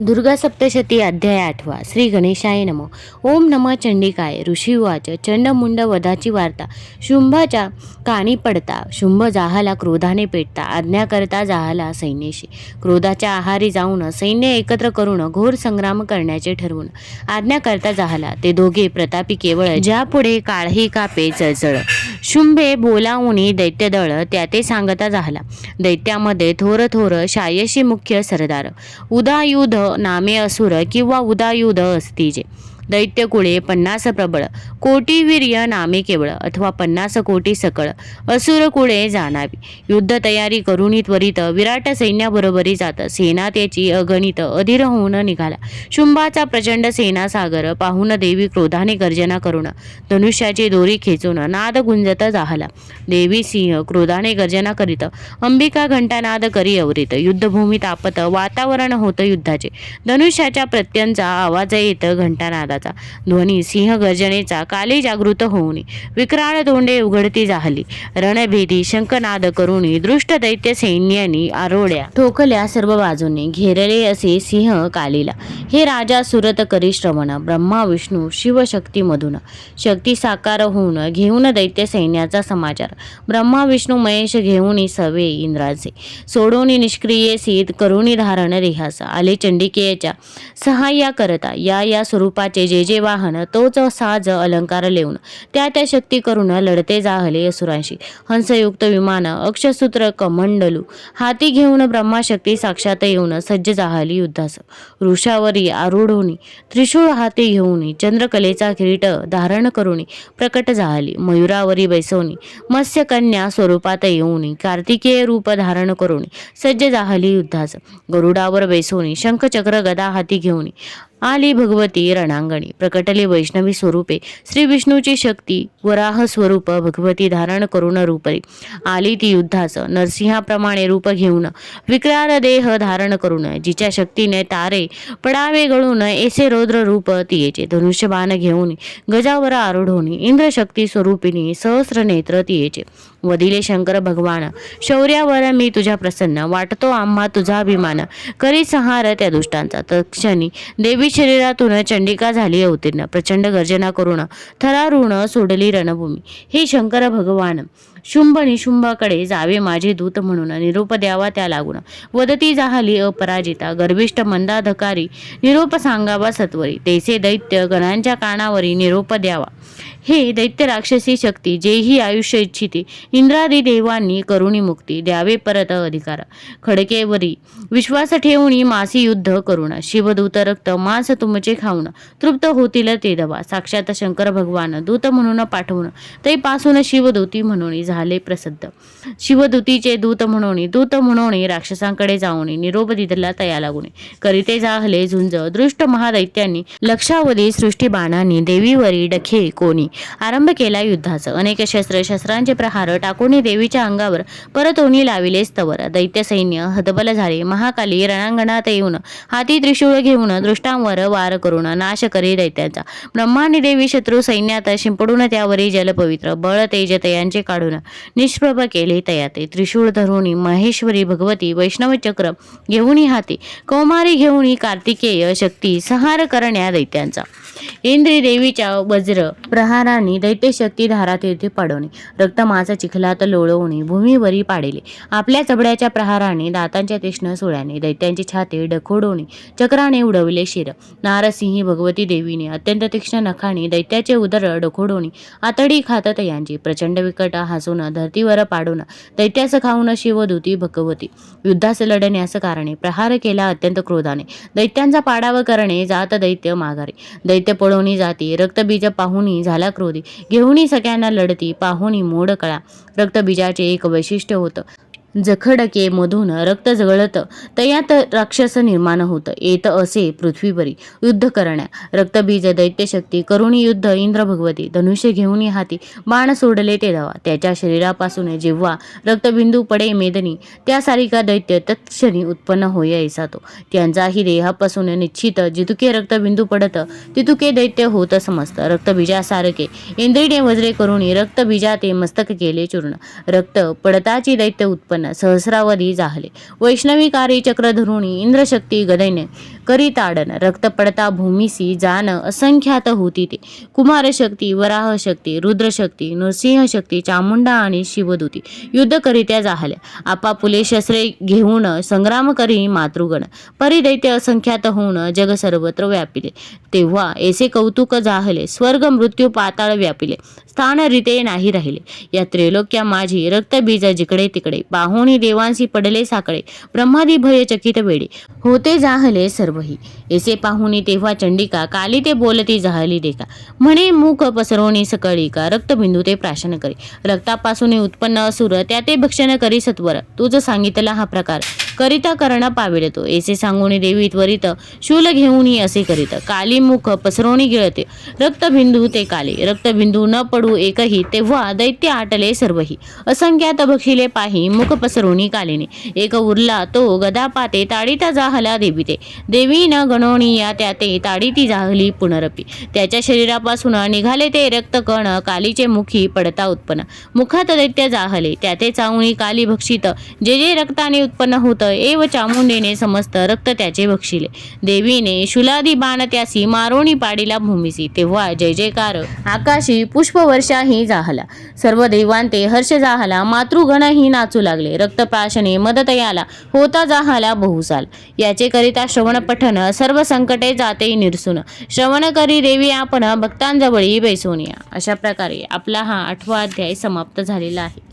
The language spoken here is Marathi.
दुर्गा सप्तशती अध्याय 8 श्री गणेशाय नमो. ओम नमः चंडिकाय. ऋषी उवाच. चंडमुंड वधाची वार्ता शुंभाच्या कानी पडता शुंभ जाहाला क्रोधाने पेटता आज्ञा करता जाहाला सैन्याशी. क्रोधाच्या आहारी जाऊन सैन्य एकत्र करून घोर संग्राम करण्याचे ठरवून आज्ञा करता जाहाला. ते दोघे प्रतापी केवळ ज्यापुढे काळही कापे चळचळ. शुंभे बोलावूनी दैत्यदळ त्याते सांगता जाहाला. दैत्यामध्ये थोर थोर शायशी मुख्य सरदार. उदायुध नामे असुर किंवा उदायुध असतीजे. दैत्यकुळे 50 प्रबळ कोटी वीर्य नामे केवळ अथवा 50 कोटी सकळ असुर कुळे जाणावी. युद्ध तयारी करुणी त्वरित विराट सैन्याबरोबरी जात सेना त्याची अगणित अधीर होऊन निघाला. शुंभाचा प्रचंड सेना सागर पाहून देवी क्रोधाने गर्जना करून धनुष्याची दोरी खेचून नाद गुंजत जाहला. देवी सिंह क्रोधाने गर्जना करीत अंबिका घंटानाद करी अवरीत. युद्धभूमी तापत वातावरण होतं युद्धाचे. धनुष्याच्या प्रत्यंचा आवाज येत घंटानादाचा. ध्वनी सिंह गर्जनेचा काली जागृत होऊनी विक्राळ तोंडे उघडती जाहली. रणभेदी शंखनाद करुणी दृष्ट दैत्य सैन्यानी आरोळ्या ठोकल्या सर्व बाजूंनी. घेरले असे सिंह कालीला. हे राजा सुरत करी श्रवण ब्रह्मा विष्णू शिव शक्ती मधून. शक्ती साकार होऊन घेऊन दैत्य सैन्याचा समाचार. ब्रह्मा विष्णू महेश घेऊन सवे इंद्राचे. सोडून निष्क्रिय सीत करुणी धारण देहास. आले चंडिकेच्या सहाय्या करता. या स्वरूपाचे जे जे वाहन तोच साज अलंकार लेऊन त्या शक्ती करून लढते जाहले असुरांशी. हंसयुक्त विमान अक्षसूत्र कमंडलू हाती घेऊन ब्रह्माशक्ती साक्षात येऊन सज्ज जाहली युद्धास. वृषावरी आरूढोनी त्रिशूळ हाती घेऊन चंद्रकलेचा किरीट धारण करून प्रकट जाहली. मयुरावरी बैसवणी मत्स्यकन्या स्वरूपात येऊन कार्तिकेय रूप धारण करून सज्ज जाहली युद्धास. गरुडावर बैसवणी शंखचक्र गदा हाती घेऊन आली भगवती रणांगणी. प्रकटली वैष्णवी स्वरूपे श्री विष्णूची शक्ती. वराह स्वरूप भगवती धारण करून रूपरी आली ती युद्धास. नरसिंहाप्रमाणे रूप घेऊन विक्राळ देह धारण करून जिच्या शक्तीने तारे पडावे गळून ऐसे रौद्र रूप तियेचे. धनुष्यबाण घेऊन गजावर आरूढोनी इंद्रशक्ती स्वरूपिणी सहस्र नेत्र तियेचे. वदिले शंकर भगवान शौर्यावर मी तुझ्या प्रसन्न. वाटतो आम्हा तुझा अभिमान. करी संहार त्या दुष्टांचा. तत्क्षणी देवी शरीरातून चंडिका झाली अवतीर्ण. प्रचंड गर्जना करून थरारुण सोडली रणभूमी. हे शंकर भगवान शुंभ निशुंभाकडे जावे माझे दूत म्हणून निरोप द्यावा त्या लागून. वदती जाहली अपराजिता गर्भिष्ठ मंदाधकारी निरोप सांगावा सत्वरी. तैसे दैत्य गणांच्या कानावरी निरोप द्यावा. हे दैत्य राक्षसी शक्ती जेही आयुष्य इच्छिते इंद्रादी देवांनी करुणी मुक्ती द्यावे परत अधिकार. खडकेवरी विश्वास ठेवून मासी युद्ध करून शिवदूत रक्त मांस तुमचे खाऊन तृप्त होतील ते दवा. साक्षात शंकर भगवान दूत म्हणून पाठवून तैपासून शिवदूती म्हणून झाले प्रसिद्ध. शिवदूतीचे दूत म्हणून राक्षसांकडे जाऊन निरोप दिला तया लागून. करीते जाहले झुंज दृष्ट महादैत्यांनी लक्षावधी सृष्टी बाणांनी देवीवरी डखे कोणी आरंभ केला युद्धाचा. अनेक शस्त्रांचे प्रहार टाकून देवीच्या अंगावर परतोनी लाविले स्तवर. दैत्य सैन्य हतबल झाले. महाकाली रणांगणात येऊन हाती त्रिशूळ घेऊन दृष्टांवर वार करून नाश करी दैत्यांचा. ब्रह्मानी देवी शत्रू सैन्यात शिंपडून त्यावरी जलपवित्र बळ तेज तयांचे काढून निष्प्रभ केले तयाते. त्रिशूळ धरून महेश्वरी भगवती वैष्णव चक्र घेऊन हाती कौमारी घेऊन कार्तिकेय शक्ती संहार करण्या दैत्यांचा. इंद्री देवीच्या वज्र प्रहारांनी दैत्य शक्ती धारातीर्थी पडवणे. रक्तमांस चिखलात लोळवणे भूमीवरी पाडेले. आपल्या चबड्याच्या प्रहाराने दातांच्या तीक्ष्ण सुळ्याने दैत्यांची छाती डखोडवणे चक्राने उडविले शिर. नारसिंही भगवती देवीने अत्यंत तीक्ष्ण नखाने दैत्याचे उदर डखोडवणे आतडी खात यांची. प्रचंड विकट हसून धरतीवर पाडून दैत्यास खाऊन शिवदूती भगवती युद्धास लढण्यास कारणे. प्रहार केला अत्यंत क्रोधाने दैत्यांचा पाडाव करणे जात दैत्य माघारी. दैत्य पळवणी जाती रक्तबीज पाहुनी झाला क्रोधी. घेऊनी सगळ्यांना लढती पाहुनी मोड कळा. रक्तबीजाचे एक वैशिष्ट्य होतं. जखडके मधून रक्त जगळत तयात राक्षस निर्माण होत येत असे पृथ्वीवरी युद्ध करण्या. रक्तबीज दैत्यशक्ती करुणी युद्ध इंद्र भगवती धनुष्य घेऊन हाती बाण सोडले ते धावा. त्याच्या शरीरापासून जेव्हा रक्तबिंदू पडे मेदनी त्यासारिका दैत्य तत्क्षणी उत्पन्न होय ऐसा तो. त्यांचाही देहापासून निश्चित जितुके रक्तबिंदू पडत तितुके दैत्य होत समस्त. रक्तबीजासारखे इंद्रिने वज्रे करून रक्तबीजाते मस्तक केले चूर्ण. रक्त पडताची दैत्य उत्पन्न सहस्रावधी जाहले. वैष्णवी कारी चक्र धरुणी इंद्रशक्ती गदैने करी ताडन रक्त पडता भूमीसी जान असंख्यात होती ते. कुमार शक्ती, वराह शक्ती, रुद्र शक्ती, नृसिंह शक्ती, चामुंडा आणि शिवदूती युद्ध करीत्या जाहल्या. आपापुले शस्त्रे घेऊन संग्राम करी मातृगण. परिदैत्य असंख्यात होऊन जग सर्वत्र व्यापिले. तेव्हा ऐसे कौतुक जाहले, स्वर्ग मृत्यू पाताळ व्यापिले. स्थान रीते नाही राहिले. या त्रैलोक्या माझी रक्तबीज जिकडे तिकडे. पाहुणी देवांसी पडले साकडे. ब्रह्मादी भय चकित वेडे. होते जाहले सर्वही. ऐसे पाहुणी तेव्हा चंडिका काली ते बोलती जाहली देखा. म्हणे मुख पसरवणी सकळिका. रक्तबिंदू ते प्राशन करी. रक्तापासून उत्पन्न असुर त्या ते भक्षण करी सत्वर. तुझ सांगितला हा प्रकार करिता कर्ण पाविल तो. ऐसे सांगून देवी त्वरित शूल घेऊन असे करीत. काली मुख पसरवणी गिळते. रक्तबिंदू ते काले. रक्तबिंदू न पडू एकही. तेव्हा दैत्य आटले सर्वही. असंख्यात बक्षिले पाही मुख पसरवणी कालीने. एक उरला तो गदापाते ताडिता जाहला देवीते. देवी न गणोनिया त्या ते ताडिती जाहली पुनरपी. त्याच्या शरीरापासून निघाले ते रक्तकण कालीचे मुखी पडता उत्पन्न. मुखात दैत्य जाहले त्या ते चावणी काली भक्षित. जे जे रक्ताने उत्पन्न होत एव चामुंडेने समस्त रक्त त्याचे भक्षिले. देवीने शुलादी बाण त्यासी मारोणी पाडिला भूमीसी. तेव्हा जय जयकार आकाशी पुष्पवर्षाही जाहला. सर्व देवांते हर्ष जाहला. मातृगणही नाचू लागले. रक्तप्राशने मदतयाला होता जाहला बहुसाल. याचे करिता श्रवण पठन सर्व संकटे जाते निरसून. श्रवण करी देवी आपण भक्तांजवळी बैसोनिया. अशा प्रकारे आपला हा 8वा अध्याय समाप्त झालेला आहे.